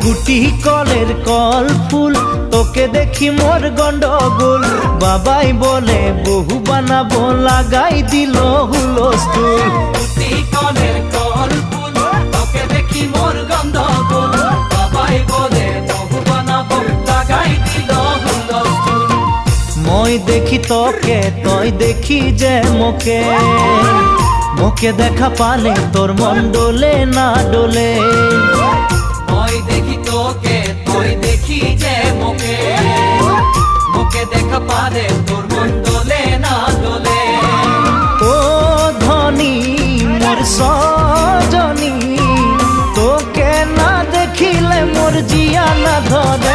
গুটি কলের কল ফুল, তোকে দেখি মোর গন্ডগোল। বাবাই বলে বহু বানাবো, লাগাই দিল হুলস্থুল। গুটি কলের কল ফুল, তোকে দেখি মোর গন্ডগোল। বাবাই বলে বহু বানাবো, লাগাই দিল হুলস্থুল। মই দেখি তোকে, তই দেখি যে মোকে, মোকে দেখা পালে তোর মন ডোলে না ডোলে। মই দেখি তোকে, তুই দেখি যে মোকে, মোকে দেখা পারে তোর মন দোলে না দোলে। ও ধনী মোর সজনী, তোকে না দেখিলে মোর জিয়া না ধরে।